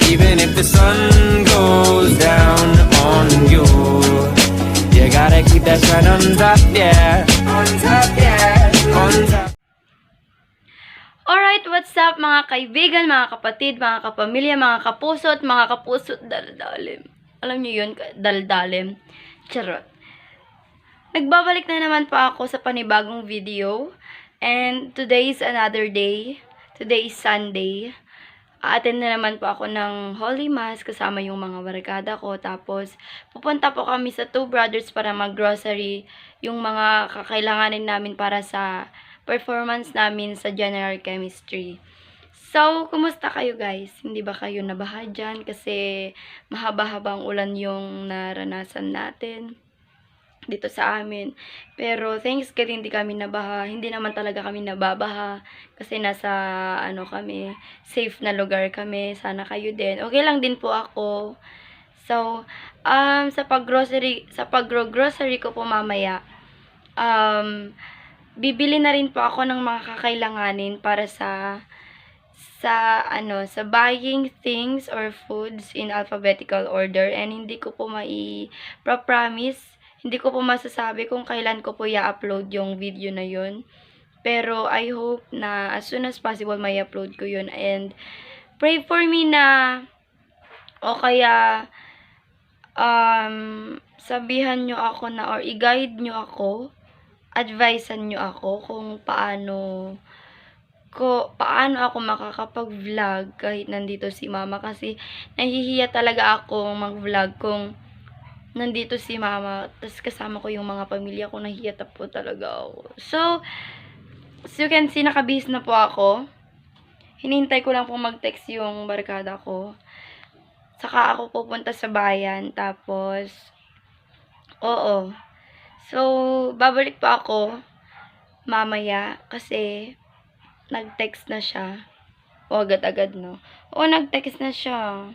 Even if the sun goes down on you, you gotta keep that sun on top, yeah. On top, yeah. On top. Alright, what's up mga kaibigan, mga kapatid, mga kapamilya, mga kapusot, daldalim. Alam niyo yun, daldalim. Charot. Nagbabalik na naman po ako sa panibagong video. And today is another day. Today is Sunday. Attend na naman po ako ng Holy Mass kasama yung mga barkada ko. Tapos, pupunta po kami sa Two Brothers para mag-grocery yung mga kakailanganin namin para sa performance namin sa General Chemistry. So, kumusta kayo guys? Hindi ba kayo nabaha dyan? Kasi mahaba-habang ulan yung naranasan natin dito sa amin. Pero thanks God hindi kami nabaha. Hindi naman talaga kami nababaha kasi nasa kami, safe na lugar kami. Sana kayo din. Okay lang din po ako. So, sa pag-grocery ko po mamaya, bibili na rin po ako ng mga kakailanganin para sa buying things or foods in alphabetical order, and hindi ko po promise, hindi ko po masasabi kung kailan ko po i-upload yung video na yun. Pero I hope na as soon as possible may upload ko yun, and pray for me na o kaya sabihan nyo ako na or i-guide nyo ako, advisean nyo ako kung paano ako makakapag-vlog kahit nandito si mama, kasi nahihiya talaga ako mag-vlog kung nandito si mama tapos kasama ko yung mga pamilya ko. Nahihiya po talaga ako. So you can see, nakabihis na po ako. Hinihintay ko lang po mag-text yung barkada ko, saka ako pupunta sa bayan. Tapos so, babalik pa ako mamaya kasi nag-text na siya. O, agad-agad, no? O, nag-text na siya.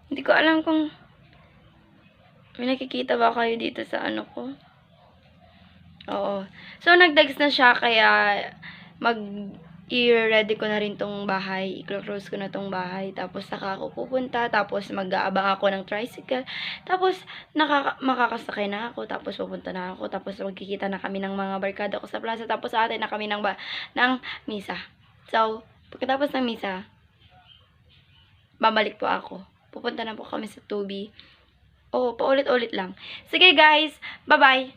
Hindi ko alam kung may nakikita ba kayo dito sa ko. Oo. So, nag-text na siya, kaya i-ready ko na rin tong bahay. I-close ko na tong bahay. Tapos, saka ako pupunta. Tapos, mag-aabang ako ng tricycle. Tapos, makakasakay na ako. Tapos, pupunta na ako. Tapos, magkikita na kami ng mga barkada ko sa plaza. Tapos, atin na kami ng misa. So, pagkatapos ng misa, babalik po ako. Pupunta na po kami sa Tubi. Paulit-ulit lang. Sige guys, bye-bye!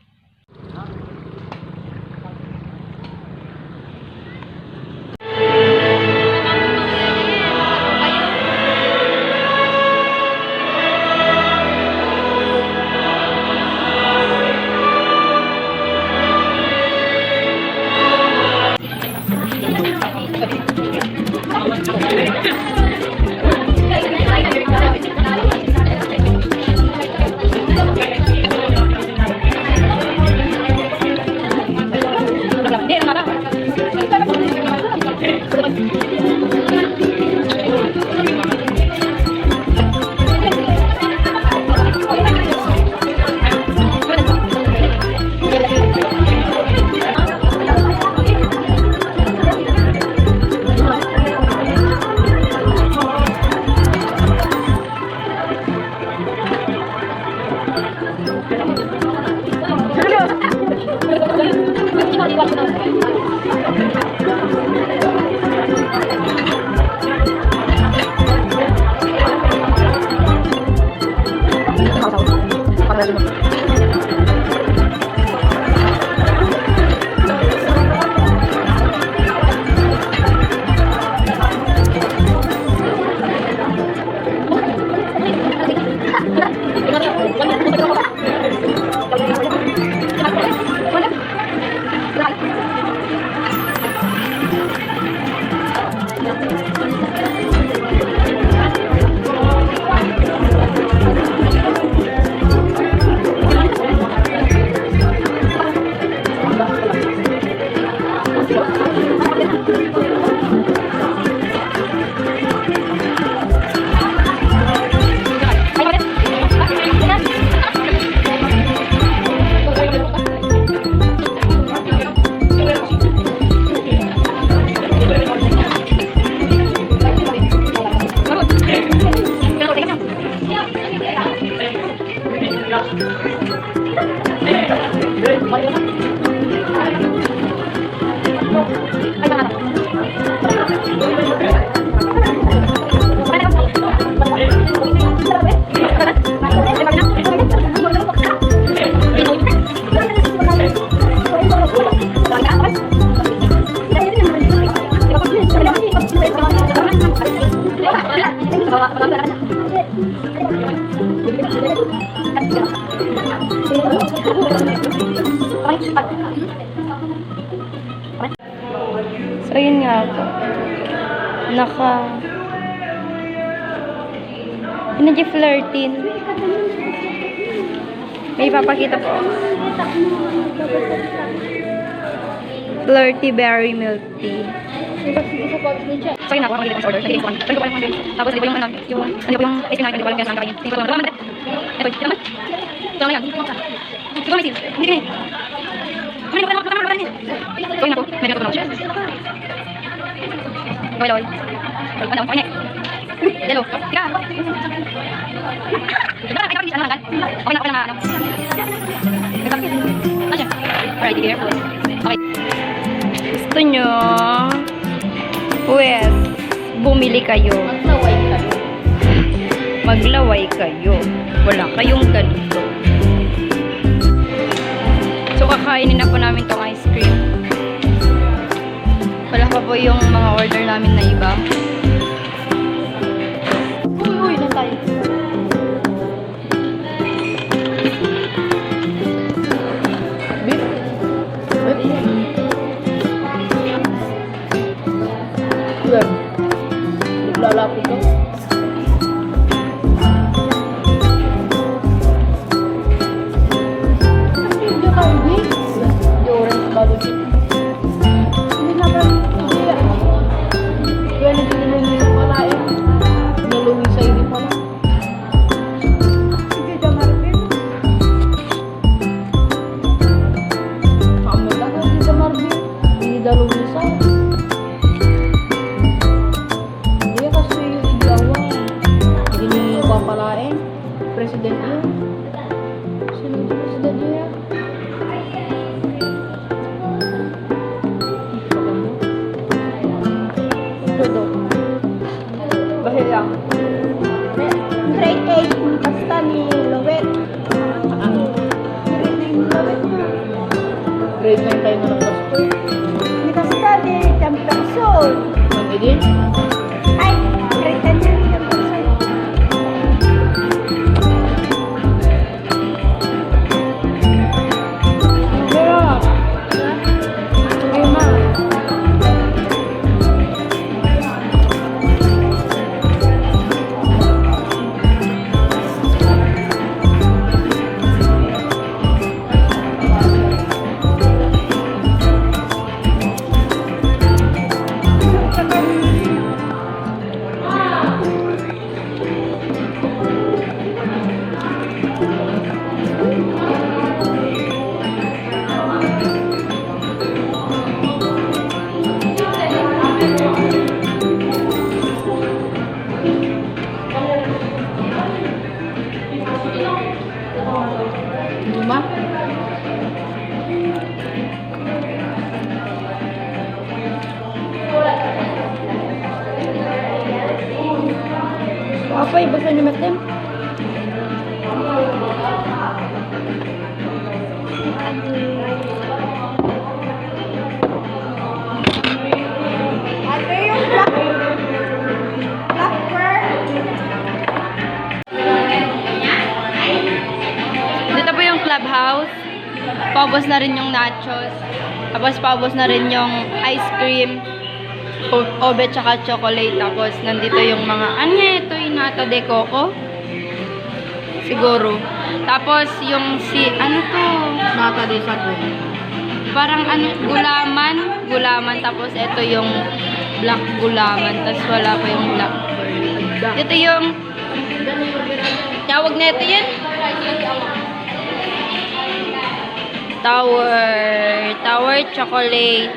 So, yun nga po. Nag-flirting. May ipapakita po. Flirty berry milk tea. So, yun na po. Ang mga order. Nag-iwan. Tapos, di ba yung ano, yung ice cream namin, hindi ko alam kaya saan kakain. Hindi ko alam. Ito, ito naman. Ito lang yan. Ito may tea. Hindi ka So, yun na po. Medyo ito po na. Oy, oy. Ano, oy, hello. Tika. Okay na, ano. Alright, be careful. Okay. Gusto nyo? Well, bumili kayo. Maglaway kayo. Wala kayong ganito. So, kakainin na po namin tong ice cream. Wala pa po yung mga order namin na iba. Uy, na tayo. Beef? Beef? Lalapit ko. Hindi tayo, beef? Hindi orange ba doon? President yun. Sino yung president niya? Ito daw. Bahil lang. Grade 8, basta ni Lowet. Grade 9 tayo na nag-pastor. Ni basta ni Champerson. Ang edin? Ay, grade 10 ni Champerson. Lima? Apa yung basta ni Matem? Ate yung black pearl. Dito po yung clubhouse. Paubos na rin yung nachos. Tapos paubos na rin yung ice cream. Obe tsaka chocolate. Tapos nandito yung mga, ano ito yung nata de coco? Siguro. Tapos yung ano to? Nata de sago. Parang ano, gulaman. Gulaman. Tapos ito yung black gulaman. Tapos wala pa yung black pearl. Dito yung, tawag na ito yan? Tower chocolate.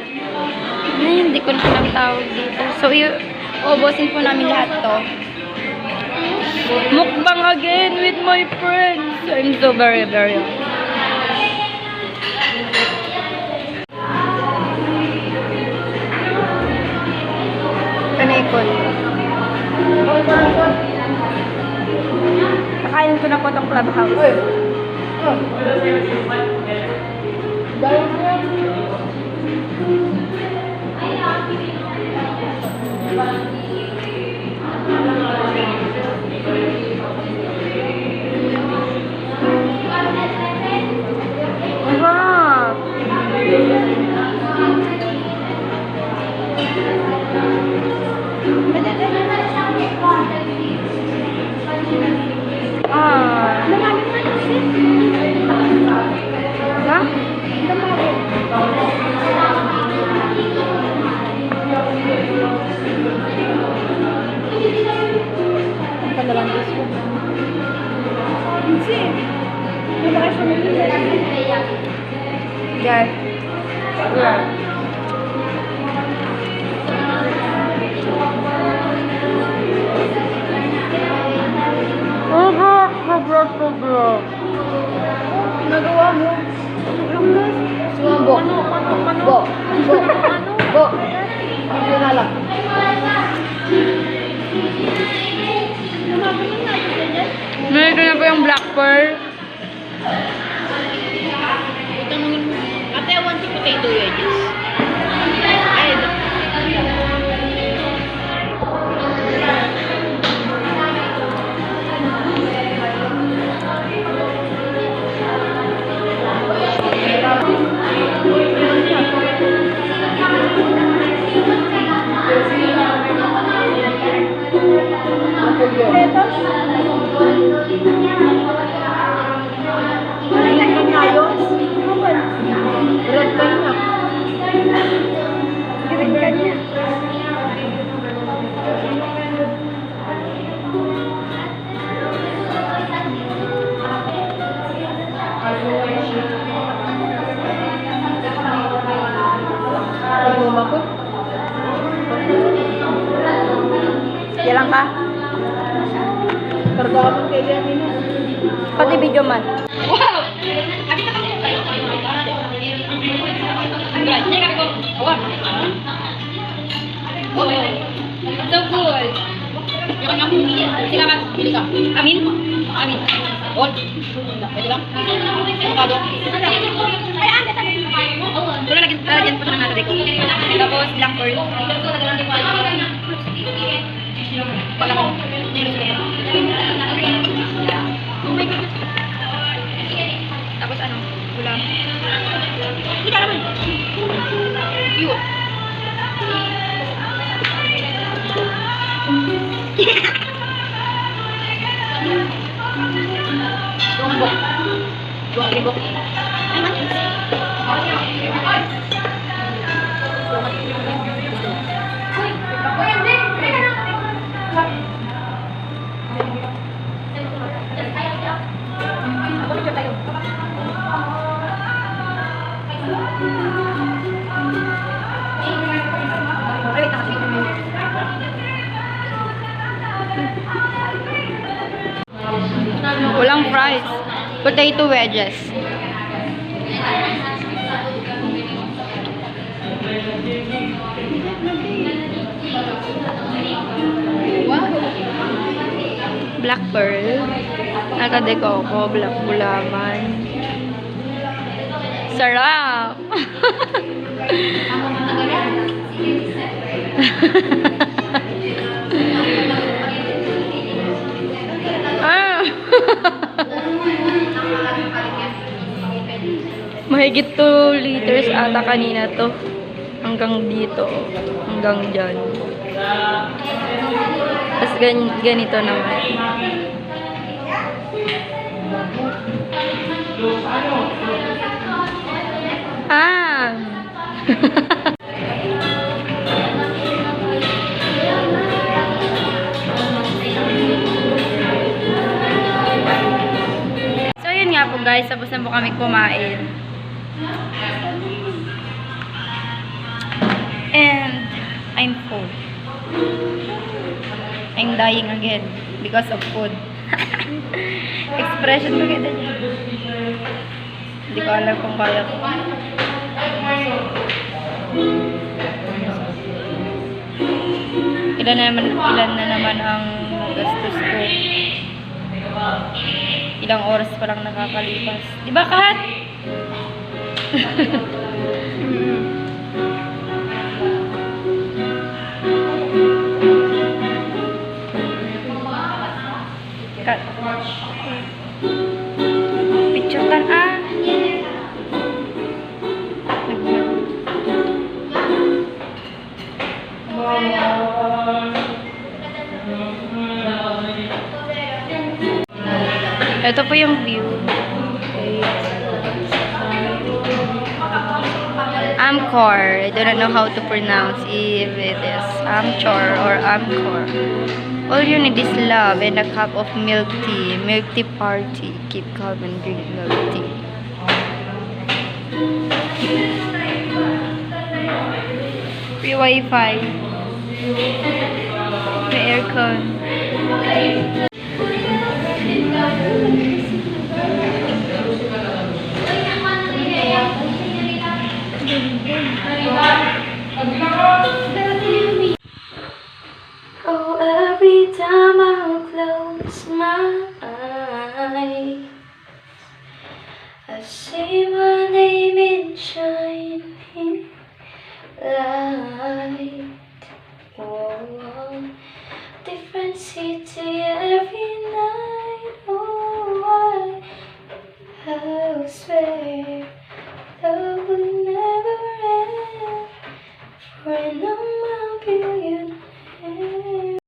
Hindi ko na alam tawag dito. So, ubusin po namin lahat to. Mukbang again with my friends. I'm so very, very happy. Kanikot. Kakainin ko na po itong clubhouse. Wow! Ah. Ha? Ang pandalang gusto. Hindi. Wala siya mag-iwan. Yan. Yan. Sobra. Nagawa mo. Sumbo. Bo. Bo. Hindi na lang. Nandito na po yung black pearl. Tanungin mo. Ate, I want the potato wedges. Ay, potatoes? Ay, ayos. Red ka na. Green ka niya. Luma ko. Yan lang ka. Karga ka mong kailan nila. Pati video man. Wow! So cool. Silakan, bili ka. Amin? Amin. All? Pwede lang? Avocado? Ay, ande tayo. So, lalagyan po ng nasa deko. Tapos, black pearl. Wala ko. Tapos ano? Ulam. Hindi ka naman. Cute. Lumbok. Lumbok. Walang fries. Potato wedges. Black pearl. Nakadeko ko. Black gulaman. Sarap! Ah! Mahigit 2 liters ata kanina to. Hanggang dito. Hanggang dyan. Tapos ganito naman. Ah! So, yun nga po guys. Tapos na po kami kumain. And, I'm full. I'm dying again because of food. Expression ko ganda niya. Hindi ko alam kung kaya ko. Ilan na naman ang gastos ko. Ilang oras pa lang nakakalipas. Diba, Kat? ito po yung view. Amcor. I do not know how to pronounce if it is Amchor or Amcor. All you need is love and a cup of milk tea. Milk tea party. Keep calm and drink milk tea. Free Wi-Fi. May aircon. Oh, every time I close my eyes, I see my name in shining light. Oh, different city